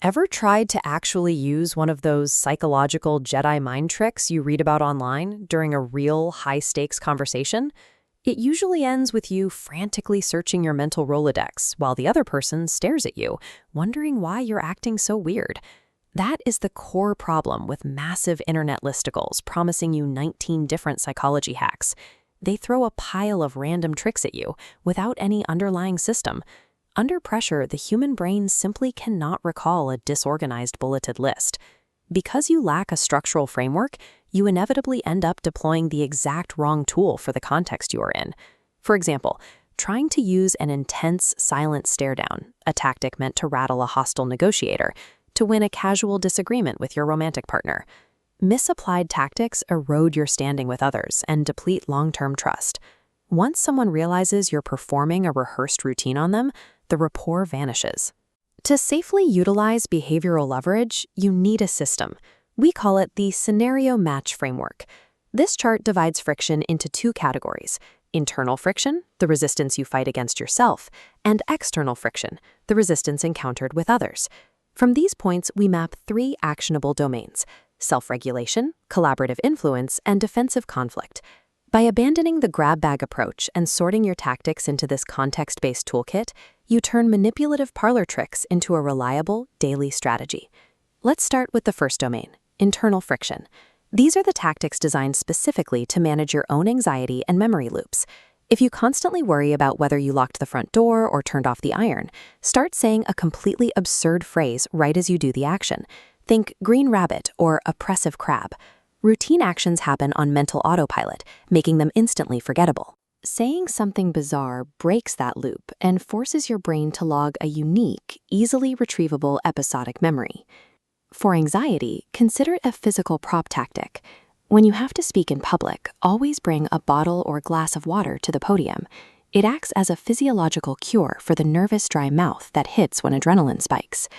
Ever tried to actually use one of those psychological Jedi mind tricks you read about online during a real high-stakes conversation? It usually ends with you frantically searching your mental Rolodex while the other person stares at you, wondering why you're acting so weird. That is the core problem with massive internet listicles promising you 19 different psychology hacks. They throw a pile of random tricks at you without any underlying system. Under pressure, the human brain simply cannot recall a disorganized bulleted list. Because you lack a structural framework, you inevitably end up deploying the exact wrong tool for the context you are in. For example, trying to use an intense, silent stare-down, a tactic meant to rattle a hostile negotiator, to win a casual disagreement with your romantic partner. Misapplied tactics erode your standing with others and deplete long-term trust. Once someone realizes you're performing a rehearsed routine on them, the rapport vanishes. To safely utilize behavioral leverage, you need a system. We call it the scenario match framework. This chart divides friction into two categories: internal friction, the resistance you fight against yourself, and external friction, the resistance encountered with others. From these points, we map three actionable domains: self-regulation, collaborative influence, and defensive conflict. By abandoning the grab bag approach and sorting your tactics into this context-based toolkit, you turn manipulative parlor tricks into a reliable, daily strategy. Let's start with the first domain, internal friction. These are the tactics designed specifically to manage your own anxiety and memory loops. If you constantly worry about whether you locked the front door or turned off the iron, start saying a completely absurd phrase right as you do the action. Think green rabbit or oppressive crab. Routine actions happen on mental autopilot, making them instantly forgettable. Saying something bizarre breaks that loop and forces your brain to log a unique, easily retrievable episodic memory. For anxiety, consider it a physical prop tactic. When you have to speak in public, always bring a bottle or glass of water to the podium. It acts as a physiological cure for the nervous dry mouth that hits when adrenaline spikes.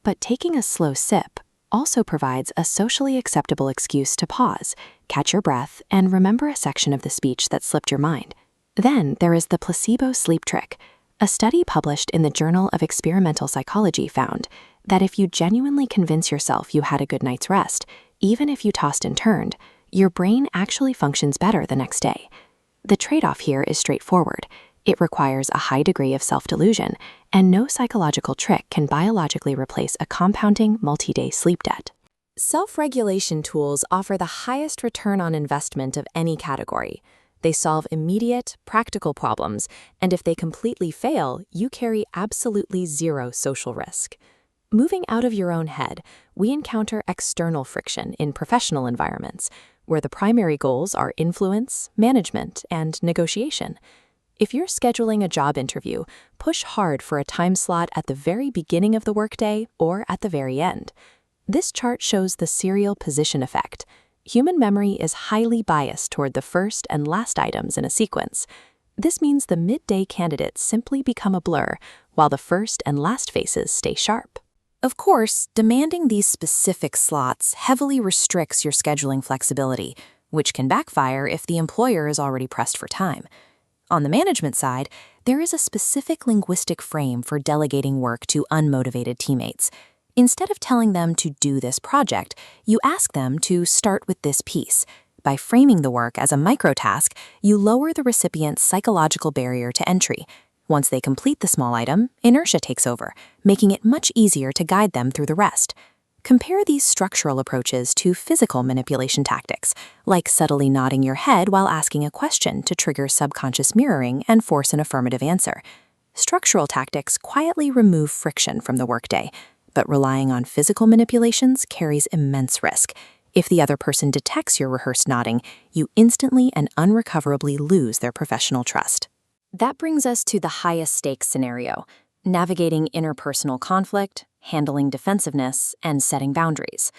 But taking a slow sip also provides a socially acceptable excuse to pause, catch your breath, and remember a section of the speech that slipped your mind. Then there is the placebo sleep trick. A study published in the Journal of Experimental Psychology found that if you genuinely convince yourself you had a good night's rest, even if you tossed and turned, your brain actually functions better the next day. The trade-off here is straightforward. It requires a high degree of self-delusion, and no psychological trick can biologically replace a compounding multi-day sleep debt. Self-regulation tools offer the highest return on investment of any category. They solve immediate, practical problems, and if they completely fail, you carry absolutely zero social risk. Moving out of your own head, we encounter external friction in professional environments, where the primary goals are influence, management, and negotiation. If you're scheduling a job interview, push hard for a time slot at the very beginning of the workday or at the very end. This chart shows the serial position effect. Human memory is highly biased toward the first and last items in a sequence. This means the midday candidates simply become a blur, while the first and last faces stay sharp. Of course, demanding these specific slots heavily restricts your scheduling flexibility, which can backfire if the employer is already pressed for time. On the management side, there is a specific linguistic frame for delegating work to unmotivated teammates. Instead of telling them to do this project, you ask them to start with this piece. By framing the work as a microtask, you lower the recipient's psychological barrier to entry. Once they complete the small item, inertia takes over, making it much easier to guide them through the rest. Compare these structural approaches to physical manipulation tactics, like subtly nodding your head while asking a question to trigger subconscious mirroring and force an affirmative answer. Structural tactics quietly remove friction from the workday, but relying on physical manipulations carries immense risk. If the other person detects your rehearsed nodding, you instantly and unrecoverably lose their professional trust. That brings us to the highest stakes scenario: navigating interpersonal conflict, handling defensiveness, and setting boundaries.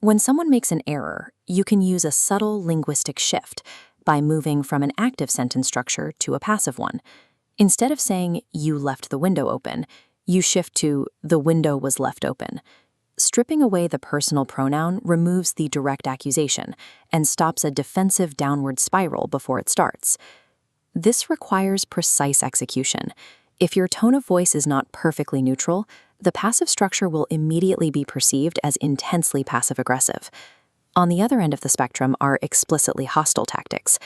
When someone makes an error, you can use a subtle linguistic shift by moving from an active sentence structure to a passive one. Instead of saying, "You left the window open," you shift to, "The window was left open." Stripping away the personal pronoun removes the direct accusation and stops a defensive downward spiral before it starts. This requires precise execution. If your tone of voice is not perfectly neutral, the passive structure will immediately be perceived as intensely passive-aggressive. On the other end of the spectrum are explicitly hostile tactics.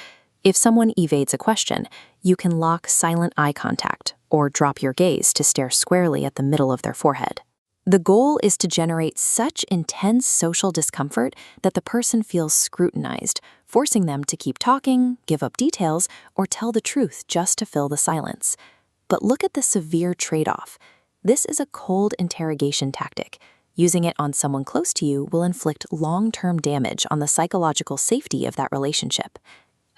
If someone evades a question, you can lock silent eye contact or drop your gaze to stare squarely at the middle of their forehead. The goal is to generate such intense social discomfort that the person feels scrutinized, forcing them to keep talking, give up details, or tell the truth just to fill the silence. But look at the severe trade-off. This is a cold interrogation tactic. Using it on someone close to you will inflict long-term damage on the psychological safety of that relationship.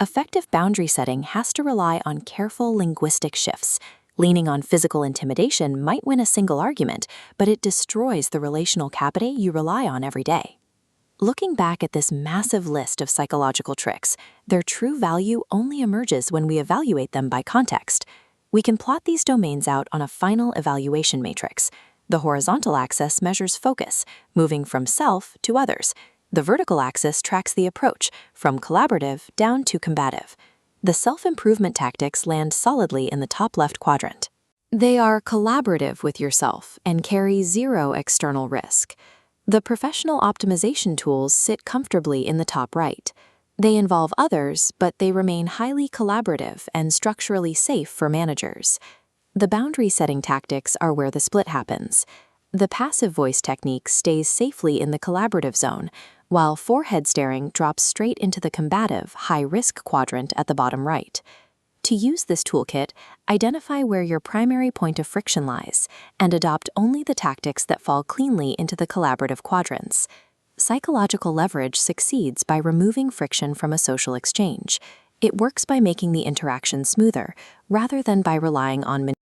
Effective boundary setting has to rely on careful linguistic shifts. Leaning on physical intimidation might win a single argument, but it destroys the relational capital you rely on every day. Looking back at this massive list of psychological tricks, their true value only emerges when we evaluate them by context. We can plot these domains out on a final evaluation matrix. The horizontal axis measures focus, moving from self to others. The vertical axis tracks the approach, from collaborative down to combative. The self-improvement tactics land solidly in the top left quadrant. They are collaborative with yourself and carry zero external risk. The professional optimization tools sit comfortably in the top right. They involve others, but they remain highly collaborative and structurally safe for managers. The boundary setting tactics are where the split happens. The passive voice technique stays safely in the collaborative zone, while forehead staring drops straight into the combative, high-risk quadrant at the bottom right. To use this toolkit, identify where your primary point of friction lies and adopt only the tactics that fall cleanly into the collaborative quadrants. Psychological leverage succeeds by removing friction from a social exchange. It works by making the interaction smoother, rather than by relying on